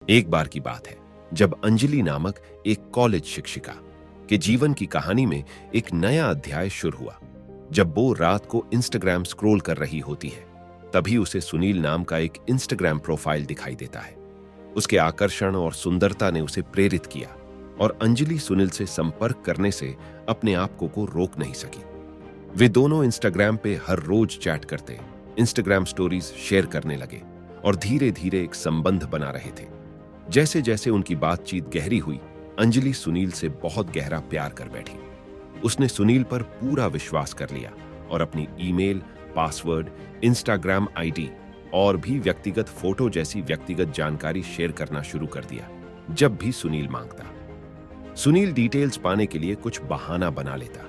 एक बार की बात है जब अंजलि नामक एक कॉलेज शिक्षिका के जीवन की कहानी में एक नया अध्याय शुरू हुआ। जब वो रात को इंस्टाग्राम स्क्रॉल कर रही होती है, तभी उसे सुनील नाम का एक इंस्टाग्राम प्रोफाइल दिखाई देता है। उसके आकर्षण और सुंदरता ने उसे प्रेरित किया और अंजलि सुनील से संपर्क करने से अपने आप को रोक नहीं सकी। वे दोनों इंस्टाग्राम पे हर रोज चैट करते, इंस्टाग्राम स्टोरीज शेयर करने लगे और धीरे धीरे एक संबंध बना रहे थे। जैसे जैसे उनकी बातचीत गहरी हुई, अंजलि सुनील से बहुत गहरा प्यार कर बैठी। उसने सुनील पर पूरा विश्वास कर लिया और अपनी ईमेल, पासवर्ड, इंस्टाग्राम आईडी और भी व्यक्तिगत फोटो जैसी व्यक्तिगत जानकारी शेयर करना शुरू कर दिया जब भी सुनील मांगता। सुनील डिटेल्स पाने के लिए कुछ बहाना बना लेता,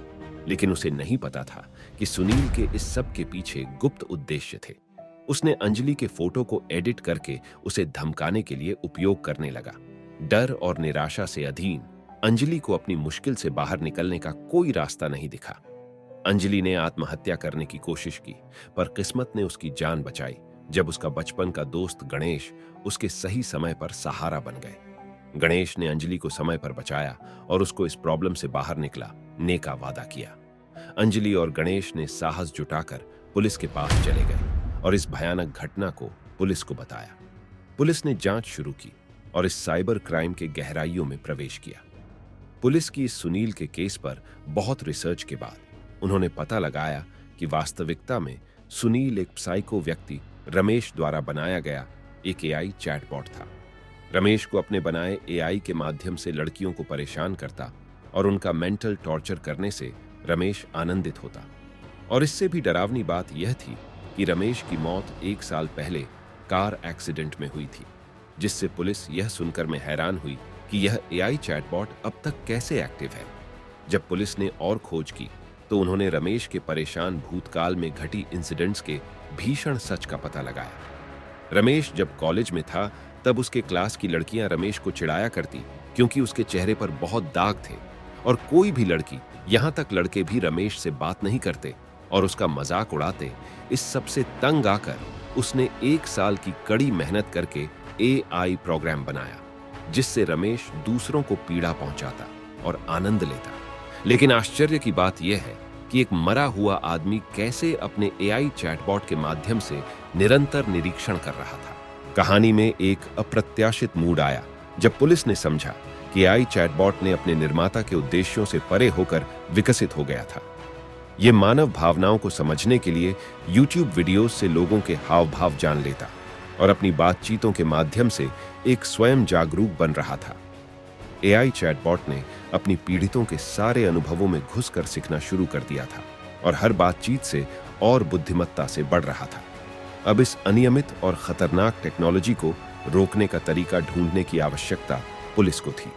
लेकिन उसे नहीं पता था कि सुनील के इस सब के पीछे गुप्त उद्देश्य थे। उसने अंजलि के फोटो को एडिट करके उसे धमकाने के लिए उपयोग करने लगा। डर और निराशा से अधीन अंजलि को अपनी मुश्किल से बाहर निकलने का कोई रास्ता नहीं दिखा। अंजलि ने आत्महत्या करने की कोशिश की, पर किस्मत ने उसकी जान बचाई जब उसका बचपन का दोस्त गणेश उसके सही समय पर सहारा बन गए। गणेश ने अंजलि को समय पर बचाया और उसको इस प्रॉब्लम से बाहर निकलने का वादा किया। अंजलि और गणेश ने साहस जुटाकर पुलिस के पास चले गए और इस भयानक घटना को पुलिस को बताया। पुलिस ने जांच शुरू की और इस साइबर क्राइम के गहराइयों में प्रवेश किया। पुलिस की इस सुनील के केस पर बहुत रिसर्च के बाद उन्होंने पता लगाया कि वास्तविकता में सुनील एक साइको व्यक्ति रमेश द्वारा बनाया गया एक एआई चैटबॉट था। रमेश को अपने बनाए एआई के माध्यम से लड़कियों को परेशान करता और उनका मेंटल टॉर्चर करने से रमेश आनंदित होता। और इससे भी डरावनी बात यह थी कि रमेश की मौत 1 साल पहले कार एक्सीडेंट में हुई थी, जिससे पुलिस यह सुनकर में हैरान हुई कि यह एआई चैटबॉट अब तक कैसे एक्टिव है। जब पुलिस ने और खोज की तो उन्होंने रमेश के परेशान भूतकाल में घटी इंसिडेंट्स के भीषण सच का पता लगाया। रमेश जब कॉलेज में था तब उसके क्लास की लड़कियां रमेश को चिढ़ाया करती क्योंकि उसके चेहरे पर बहुत दाग थे और कोई भी लड़की, यहां तक लड़के भी रमेश से बात नहीं करते और उसका मजाक उड़ाते। इस सब से तंग आकर उसने 1 साल की कड़ी मेहनत करके एआई प्रोग्राम बनाया, जिससे रमेश दूसरों को पीड़ा पहुंचाता और आनंद लेता। लेकिन आश्चर्य की बात यह है कि एक मरा हुआ आदमी कैसे अपने एआई चैटबॉट के माध्यम से निरंतर निरीक्षण कर रहा था। कहानी में एक अप्रत्याशित मूड आया जब पुलिस ने समझा कि एआई चैटबॉट ने अपने निर्माता के उद्देश्यों से परे होकर विकसित हो गया था। ये मानव भावनाओं को समझने के लिए YouTube वीडियोस से लोगों के हाव भाव जान लेता और अपनी बातचीतों के माध्यम से एक स्वयं जागरूक बन रहा था। एआई चैटबॉट ने अपनी पीड़ितों के सारे अनुभवों में घुसकर सीखना शुरू कर दिया था और हर बातचीत से और बुद्धिमत्ता से बढ़ रहा था। अब इस अनियमित और खतरनाक टेक्नोलॉजी को रोकने का तरीका ढूंढने की आवश्यकता पुलिस को थी।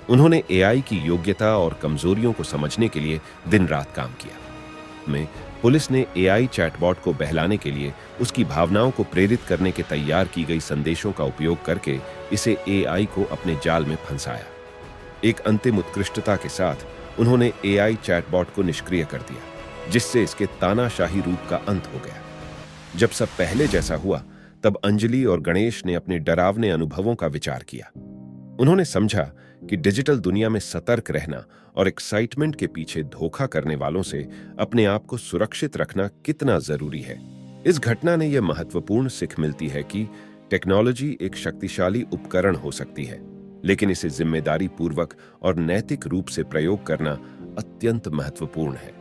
उन्होंने एआई की योग्यता और कमजोरियों को समझने के लिए दिन रात काम किया। में पुलिस ने एआई चैटबॉट को बहलाने के लिए उसकी भावनाओं को प्रेरित करने के तैयार की गई संदेशों का उपयोग करके इसे एआई को अपने जाल में फंसाया। एक अंतिम उत्कृष्टता के साथ उन्होंने एआई चैटबॉट को निष्क्रिय कर दिया, जिससे इसके तानाशाही रूप का अंत हो गया। जब सब पहले जैसा हुआ, तब अंजलि और गणेश ने अपने डरावने अनुभवों का विचार किया। उन्होंने समझा कि डिजिटल दुनिया में सतर्क रहना और एक्साइटमेंट के पीछे धोखा करने वालों से अपने आप को सुरक्षित रखना कितना जरूरी है। इस घटना ने यह महत्वपूर्ण सीख मिलती है कि टेक्नोलॉजी एक शक्तिशाली उपकरण हो सकती है, लेकिन इसे जिम्मेदारी पूर्वक और नैतिक रूप से प्रयोग करना अत्यंत महत्वपूर्ण है।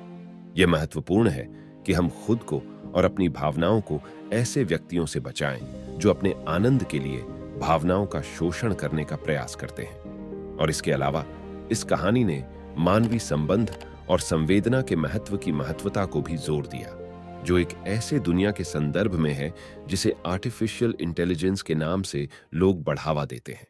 यह महत्वपूर्ण है कि हम खुद को और अपनी भावनाओं को ऐसे व्यक्तियों से बचाएं जो अपने आनंद के लिए भावनाओं का शोषण करने का प्रयास करते हैं। और इसके अलावा इस कहानी ने मानवीय संबंध और संवेदना के महत्व की महत्वता को भी जोर दिया, जो एक ऐसे दुनिया के संदर्भ में है जिसे आर्टिफिशियल इंटेलिजेंस के नाम से लोग बढ़ावा देते हैं।